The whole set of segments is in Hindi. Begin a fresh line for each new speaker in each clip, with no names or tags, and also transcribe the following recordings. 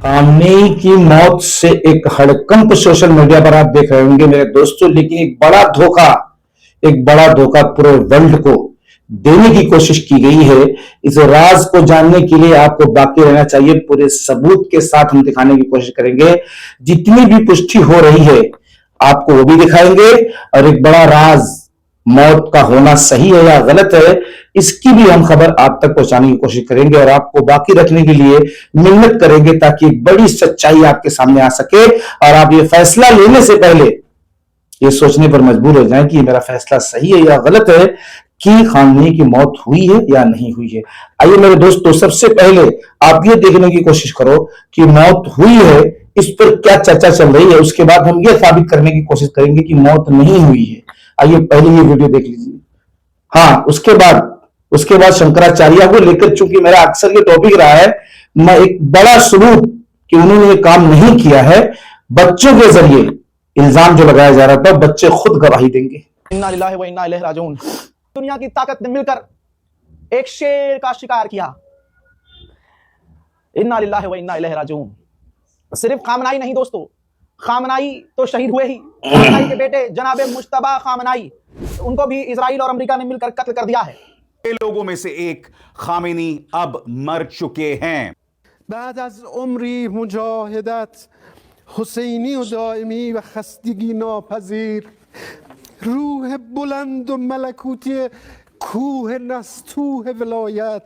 आमने की मौत से एक हड़कंप सोशल मीडिया पर आप देख रहे होंगे मेरे दोस्तों, लेकिन एक बड़ा धोखा पूरे वर्ल्ड को देने की कोशिश की गई है। इस राज को जानने के लिए आपको बाकी रहना चाहिए। पूरे सबूत के साथ हम दिखाने की कोशिश करेंगे। जितनी भी पुष्टि हो रही है आपको वो भी दिखाएंगे, और एक बड़ा राज मौत का होना सही है या गलत है इसकी भी हम खबर आप तक पहुंचाने की कोशिश करेंगे, और आपको बाकी रखने के लिए मेहनत करेंगे ताकि एक बड़ी सच्चाई आपके सामने आ सके और आप ये फैसला लेने से पहले ये सोचने पर मजबूर हो जाएं कि मेरा फैसला सही है या गलत है, कि खामनेई की मौत हुई है या नहीं हुई है। आइए मेरे दोस्तों, सबसे पहले आप ये देखने की कोशिश करो कि मौत हुई है, इस पर क्या चर्चा चल रही है। उसके बाद हम ये साबित करने की कोशिश करेंगे कि मौत नहीं हुई है। आइए पहले ये वीडियो देख लीजिए। हाँ, उसके बाद शंकराचार्य को लेकर चूंकि मेरा अक्सर ये टॉपिक रहा है, मैं एक बड़ा सबूत कि उन्होंने ये काम नहीं किया है बच्चों के जरिए इल्जाम जो लगाया जा रहा था, बच्चे खुद गवाही देंगे।
इन्ना लिल्लाहि व इन्ना इलैहि राजिऊन। दुनिया की ताकत ने मिलकर एक शेर का शिकार किया। इन्ना लिल्लाहि व इन्ना इलैहि राजिऊन। सिर्फ खामनाई नहीं दोस्तों, खामनाई तो शहीद हुए ही, खामनाई के बेटे जनाबे मुश्तबा खामनाई, उनको भी इजराइल और अमेरिका ने मिलकर कत्ल कर दिया है।
लोगों में से एक खामेनी अब मर चुके हैं।
बाद अज उम्री मुजाहिदत हुसैनी व दाइमी व खस्तगी नापजीर रूह बुलंद व मलकूती कोह नस्तूह विलायत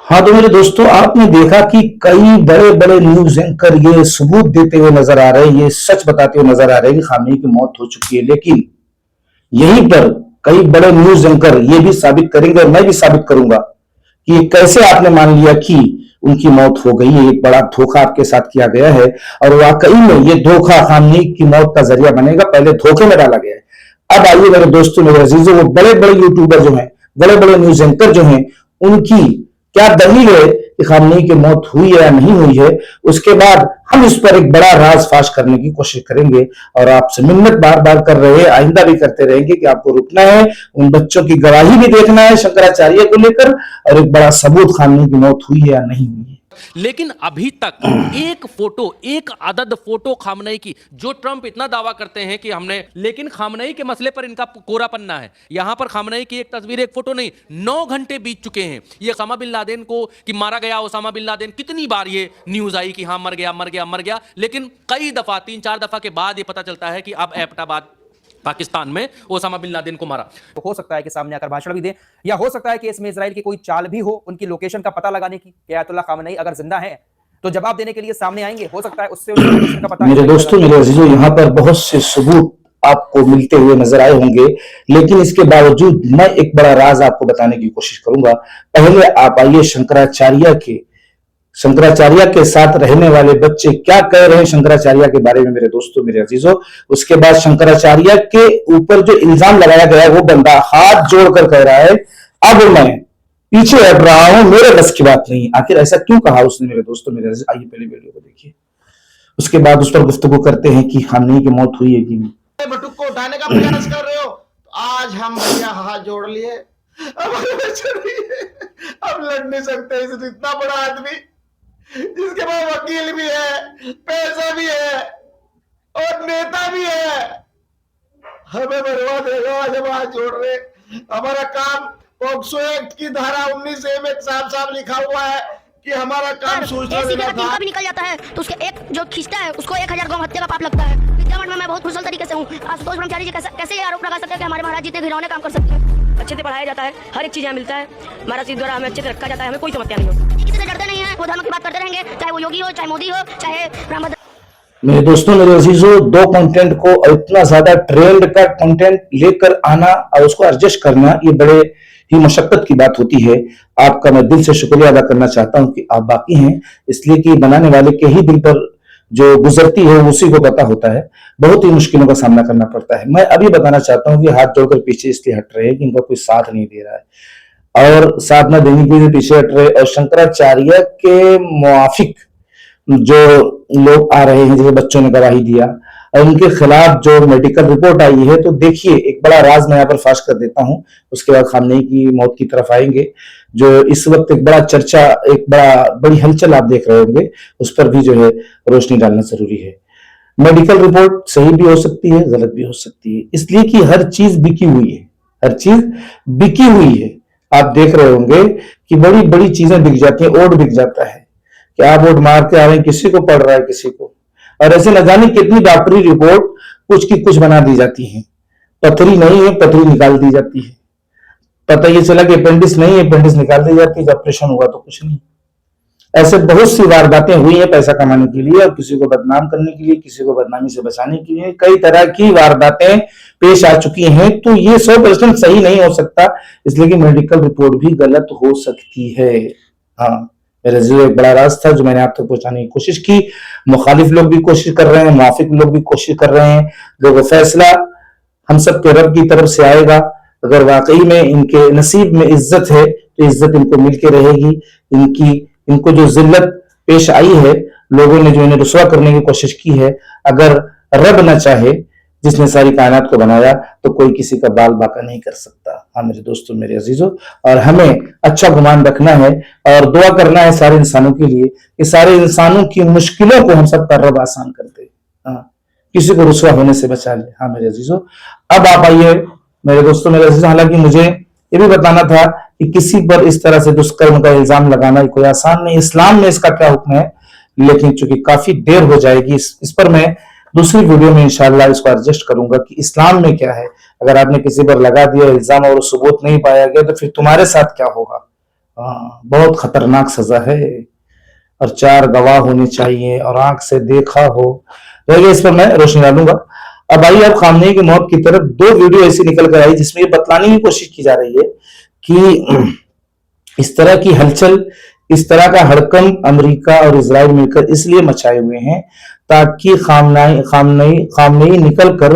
हाँ तो मेरे दोस्तों, आपने देखा कि कई बड़े बड़े न्यूज एंकर ये सबूत देते हुए नजर आ रहे हैं, ये सच बताते हुए नजर आ रहे हैं कि खामनेई की मौत हो चुकी है। लेकिन यहीं पर कई बड़े न्यूज एंकर ये भी साबित करेंगे और मैं भी साबित करूंगा कि कैसे आपने मान लिया कि उनकी मौत हो गई है। एक बड़ा धोखा आपके साथ किया गया है और वाकई में ये धोखा खामनेई की मौत का जरिया बनेगा। पहले धोखे में डाला गया है। अब आइए मेरे दोस्तों, मेरे अजीजों, वो बड़े बड़े यूट्यूबर जो हैं, बड़े बड़े न्यूज एंकर जो हैं, उनकी क्या दलील है कि खामनेई की मौत हुई है या नहीं हुई है। उसके बाद हम इस पर एक बड़ा राज फाश करने की कोशिश करेंगे और आपसे मिन्नत बार बार कर रहे हैं, आइंदा भी करते रहेंगे कि आपको रुकना है, उन बच्चों की गवाही भी देखना है शंकराचार्य को लेकर, और एक बड़ा सबूत खामनेई की मौत हुई है या नहीं हुई है।
लेकिन अभी तक एक फोटो, एक अदद फोटो खामनेई की, जो ट्रंप इतना दावा करते हैं कि हमने, लेकिन खामनेई के मसले पर इनका कोरा पन्ना है। यहां पर खामनेई की एक तस्वीर, एक फोटो नहीं, 9 घंटे बीत चुके हैं। ये ओसामा बिन लादेन को कि मारा गया ओसामा बिन लादेन, कितनी बार ये न्यूज आई कि हां मर गया मर गया मर गया, लेकिन कई दफा 3-4 दफा के बाद ये पता चलता है कि अब एबटाबाद पाकिस्तान में ओसामा बिन लादेन को मारा।
तो हो सकता है कि सामने आकर भाषण भी दे, या हो सकता है कि इसमें इजराइल की कोई चाल भी हो, उनकी लोकेशन का पता लगाने की। आयतुल्लाह खामनेई अगर जिंदा है तो जवाब देने के लिए सामने आएंगे, हो सकता है उससे उनकी लोकेशन का पता।
मेरे दोस्तों, मेरे अजीजों, यहाँ पर बहुत से सबूत आपको मिलते हुए नजर आए होंगे, लेकिन इसके बावजूद मैं एक बड़ा राज आपको बताने की कोशिश करूंगा। पहले आप आइए शंकराचार्य के साथ रहने वाले बच्चे क्या कह रहे हैं शंकराचार्य के बारे में मेरे दोस्तों, मेरे अजीजों। उसके बाद शंकराचार्य के ऊपर जो इल्जाम लगाया गया वो बंदा हाथ जोड़कर कह रहा है अब मैं पीछे हट रहा हूं, मेरे बस की बात नहीं। आखिर ऐसा क्यों कहा उसने मेरे दोस्तों, मेरे अजीज? आइए पहले वीडियो को देखिए, उसके बाद उस पर गुफ्तगू करते हैं कि खामनेई की मौत हुई है कि नहीं।
बटुक को उठाने का प्रयास कर रहे हो, आज हम भैया हाथ जोड़ लिए, अब लड़ नहीं सकते। इतना बड़ा आदमी जिसके पास वकील भी है, पैसा भी है और नेता भी है, हमें बर्बाद देगा। आज हम हाथ जोड़ रहे। हमारा काम पॉक्सो एक्ट की धारा 19A में साफ साफ लिखा हुआ है कि हमारा काम सूचना देना था।
भी निकल जाता है तो उसके एक जो खींचता है उसको 1000 गौ हत्या का पाप लगता है। विद्यामठ में मैं बहुत कुशल तरीके से हूँ। आशुतोष ब्रह्मचारी जी कैसे ये आरोप लगा सकते हैं कि हमारे महाराज जी इतने घिनौने काम कर सकते हैं। अच्छे से पढ़ाया जाता है, हर एक चीज यहाँ मिलता है, महाराज जी द्वारा हमें अच्छे से रखा जाता है, हमें कोई समस्या नहीं होती। किसी से डरते नहीं है, वो धर्म की बात करते रहेंगे, चाहे वो योगी हो, चाहे मोदी हो, चाहे ब्राह्मण।
मेरे दोस्तों, मेरे अजीजों, दो कंटेंट को इतना ज्यादा ट्रेंड का कंटेंट लेकर आना और उसको एडजस्ट करना, ये बड़े ही मशक्कत की बात होती है। आपका मैं दिल से शुक्रिया अदा करना चाहता हूं कि आप बाकी हैं, इसलिए कि बनाने वाले के ही दिल पर जो गुजरती है उसी को पता होता है। बहुत ही मुश्किलों का सामना करना पड़ता है। मैं अभी बताना चाहता हूं कि हाथ जोड़कर पीछे इसलिए हट रहे हैं कि इनका कोई साथ नहीं दे रहा है और साथ न देने के लिए पीछे हट रहे। और शंकराचार्य के मुआफिक जो लोग आ रहे हैं, जैसे बच्चों ने गवाही दिया, और उनके खिलाफ जो मेडिकल रिपोर्ट आई है, तो देखिए एक बड़ा राज मैं यहाँ पर फाश कर देता हूं, उसके बाद खामनेई की मौत की तरफ आएंगे। जो इस वक्त एक बड़ा चर्चा, एक बड़ी हलचल आप देख रहे होंगे, उस पर भी जो है रोशनी डालना जरूरी है। मेडिकल रिपोर्ट सही भी हो सकती है, गलत भी हो सकती है, इसलिए कि हर चीज बिकी हुई है, हर चीज बिकी हुई है। आप देख रहे होंगे कि बड़ी बड़ी चीजें बिक जाती हैं, ओट बिक जाता है कि आप वोट मार के आ रहे हैं, किसी को पड़ रहा है, किसी को, और ऐसे न जाने कितनी डॉक्टरी रिपोर्ट कुछ की कुछ बना दी जाती है। पथरी नहीं है, पथरी निकाल दी जाती है। पता ये चला कि अपेंडिक्स नहीं है, अपेंडिक्स निकाल दी जाती है, जब ऑपरेशन हुआ तो कुछ नहीं। ऐसे बहुत सी वारदातें हुई हैं पैसा कमाने के लिए, और किसी को बदनाम करने के लिए, किसी को बदनामी से बचाने के लिए, कई तरह की वारदातें पेश आ चुकी हैं। तो ये 100% सही नहीं हो सकता, इसलिए कि मेडिकल रिपोर्ट भी गलत हो सकती है। हाँ, मेरा जो एक बड़ा राज था जो मैंने आप तक पहुंचाने की कोशिश की। मुखालिफ लोग भी कोशिश कर रहे हैं, मुआफिक लोग भी कोशिश कर रहे हैं। जो फैसला हम सब के रब की तरफ से आएगा, अगर वाकई में इनके नसीब में इज्जत है तो इज्जत इनको मिलके रहेगी। इनको जो जिल्लत पेश आई है, लोगों ने जो इन्हें रुसवा करने की कोशिश की है, अगर रब न चाहे जिसने सारी कायनात को बनाया, तो कोई किसी का बाल बाका नहीं कर सकता। हाँ मेरे दोस्तों, मेरे अजीजों, और हमें अच्छा गुमान रखना है और दुआ करना है सारे इंसानों के लिए कि सारे इंसानों की मुश्किलों को हम सब का रब आसान कर दे, हाँ, किसी को रुसवा होने से बचा ले। हाँ मेरे अजीजों, अब आप आइए मेरे दोस्तों, मेरे अजीजों, हालांकि मुझे ये भी बताना था कि किसी पर इस तरह से दुष्कर्म का इल्जाम लगाना कोई आसान नहीं, इस्लाम में इसका क्या हुक्म है, लेकिन चूंकि काफी देर हो जाएगी, इस पर मैं दूसरी वीडियो में इंशाल्लाह इसको एडजस्ट करूंगा कि इस्लाम में क्या है। अगर आपने किसी पर लगा दिया इल्जाम और सबूत नहीं पाया गया, तो फिर तुम्हारे साथ क्या होगा। बहुत खतरनाक सजा है, और 4 गवाह होने चाहिए और आंख से देखा हो। तो इस पर मैं रोशनी डालूंगा। अब आइए, अब खामनेई की मौत की तरफ 2 वीडियो ऐसी निकल कर आई जिसमें ये बतलाने की कोशिश की जा रही है कि इस तरह की हलचल, इस तरह का हड़कंप अमेरिका और इजराइल मिलकर इसलिए मचाए हुए हैं ताकि खामनेई निकल कर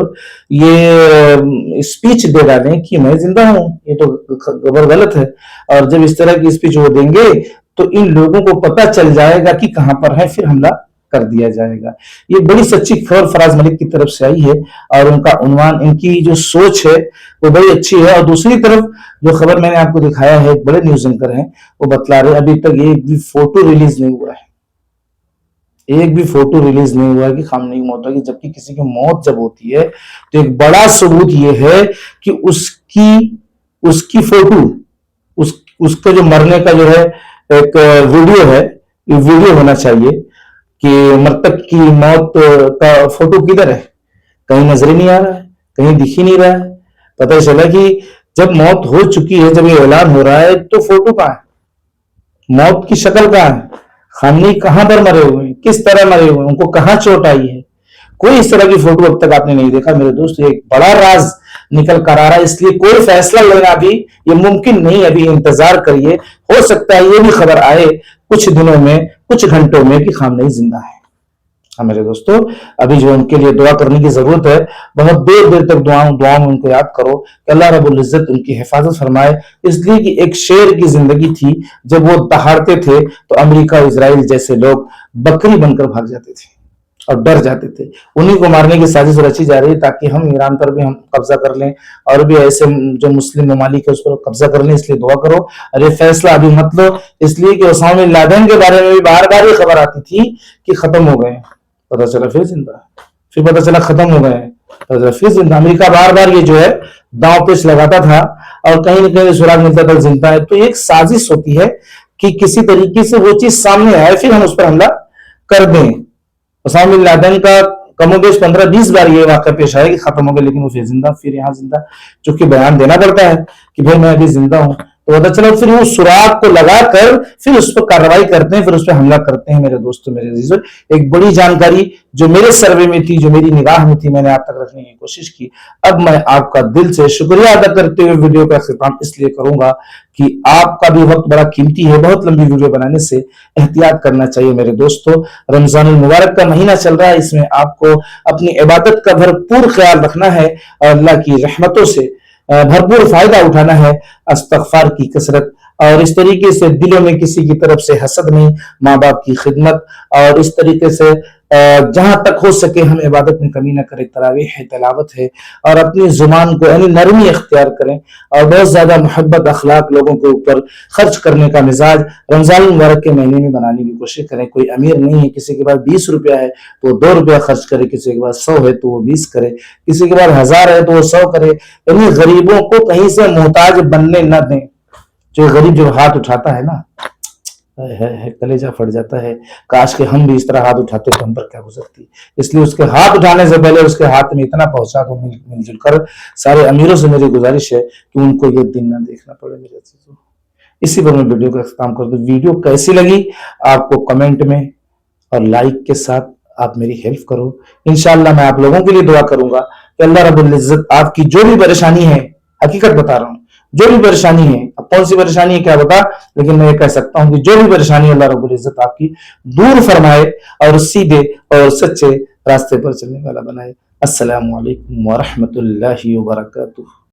ये स्पीच दे डालें कि मैं जिंदा हूं। ये तो खबर गलत है, और जब इस तरह की स्पीच वो देंगे तो इन लोगों को पता चल जाएगा कि कहां पर है, फिर हमला कर दिया जाएगा। ये बड़ी सच्ची खबर फराज मलिक की तरफ से आई है, और उनका उन्वान, इनकी जो सोच है वो बड़ी अच्छी है। और दूसरी तरफ जो खबर मैंने आपको दिखाया है, एक बड़े न्यूज एंकर हैं, वो बतला रहे अभी तक एक भी फोटो रिलीज नहीं हुआ है, एक भी फोटो रिलीज नहीं हुआ कि खामनेई की मौत होगी। जबकि किसी की मौत जब होती है तो एक बड़ा सबूत ये है कि उसकी फोटो, उसका जो मरने का जो है एक वीडियो है, ये वीडियो होना चाहिए कि मृतक की मौत का फोटो किधर है। कहीं नजर ही नहीं आ रहा है, कहीं दिख ही नहीं रहा है। पता चला कि जब मौत हो चुकी है, जब ये ऐलान हो रहा है, तो फोटो कहाँ है, मौत की शक्ल कहाँ है, खामनेई कहां पर मरे हुए हैं, किस तरह मरे हुए हैं, उनको कहां चोट आई है, कोई इस तरह की फोटो अब तक आपने नहीं देखा। मेरे दोस्त, एक बड़ा राज निकल कर आ रहा है, इसलिए कोई फैसला लेना भी ये मुमकिन नहीं। अभी इंतजार करिए, हो सकता है ये भी खबर आए कुछ दिनों में, कुछ घंटों में कि खामनेई जिंदा है। हाँ मेरे दोस्तों, अभी जो उनके लिए दुआ करने की जरूरत है, बहुत देर देर तक दुआ में उनको याद करो कि अल्लाह रब्बुल इज्जत उनकी हिफाजत फरमाए। इसलिए कि एक शेर की जिंदगी थी, जब वो दहाड़ते थे तो अमेरिका और इजराइल जैसे लोग बकरी बनकर भाग जाते थे और डर जाते थे। उन्हीं को मारने की साजिश रची जा रही है ताकि हम ईरान पर भी हम कब्जा कर लें, और भी ऐसे जो मुस्लिम ममालिक है उस पर कब्जा कर लें। इसलिए दुआ करो, अरे फैसला अभी मत लो, इसलिए कि ओसामा बिन लादेन के बारे में भी बार बार ये खबर आती थी कि खत्म हो गए, पता चला फिर जिंदा, फिर पता चला खत्म हो गए, पता चला फिर जिंदा। अमेरिका बार बार ये जो है दांव पेच लगाता था और कहीं न कहीं सुराग मिलता था जिंदा है। तो एक साजिश होती है कि किसी तरीके से वो चीज सामने आए, फिर हम उस पर हमला कर दें। ओसामा बिन लादेन का कमोबेश 15-20 बार ये वाक़या पेश आया कि खत्म हो गया, लेकिन वो फिर जिंदा, फिर यहाँ जिंदा, चूंकि बयान देना पड़ता है कि भाई मैं अभी जिंदा हूं, तो पता चला फिर वो सुराग को लगाकर फिर उस पर कार्रवाई करते हैं, फिर उस पर हमला करते हैं। मेरे दोस्तों, मेरे अजीजों, एक बड़ी जानकारी जो मेरे सर्वे में थी, जो मेरी निगाह में थी, मैंने आप तक रखने की कोशिश की। अब मैं आपका दिल से शुक्रिया अदा करते हुए वीडियो का इख्तिताम इसलिए करूंगा कि आपका भी वक्त बड़ा कीमती है, बहुत लंबी वीडियो बनाने से एहतियात करना चाहिए। मेरे दोस्तों, रमजानुल मुबारक का महीना चल रहा है, इसमें आपको अपनी इबादत का भरपूर ख्याल रखना है और अल्लाह की रहमतों से भरपूर फायदा उठाना है। इस्तग़फ़ार की कसरत और इस तरीके से दिलों में किसी की तरफ से हसद नहीं, माँ बाप की खिदमत, और इस तरीके से जहां तक हो सके हम इबादत में कमी ना करें, तरावीह है, तिलावत है, और अपनी जुबान को यानी नरमी इख्तियार करें, और बहुत ज्यादा मोहब्बत अखलाक लोगों के ऊपर खर्च करने का मिजाज रमजान मुबारक के महीने में बनाने की कोशिश करें। कोई अमीर नहीं है, किसी के पास 20 रुपया है तो वो 2 रुपया खर्च करे, किसी के पास 100 है तो वो 20 करे, किसी के पास 1000 है तो वो 100 करे। यानी गरीबों को कहीं से मोहताज बनने न दें। जो गरीब जब हाथ उठाता है ना, है कलेजा फट जाता है, काश के हम भी इस तरह हाथ उठाते तो हम पर क्या गुजरती। इसलिए उसके हाथ उठाने से पहले उसके हाथ में इतना पहुंचा दो मिलजुल कर। सारे अमीरों से मेरी गुजारिश है कि उनको ये दिन ना देखना पड़े मेरे चीजों। इसी पर मैं वीडियो का इख्तिताम कर दूं। वीडियो कैसी लगी आपको कमेंट में और लाइक के साथ आप मेरी हेल्प करो। इंशाअल्लाह मैं आप लोगों के लिए दुआ करूंगा कि अल्लाह रब्बुल इज्जत आपकी जो भी परेशानी है, हकीकत बता रहा हूं, जो भी परेशानी है, अब कौन सी परेशानी है क्या बता, लेकिन मैं ये कह सकता हूं कि जो भी परेशानी है अल्लाह रब्बुल इज्जत आपकी दूर फरमाए और सीधे और सच्चे रास्ते पर चलने वाला बनाए। अस्सलामु अलैकुम व रहमतुल्लाहि व बरकातुहू।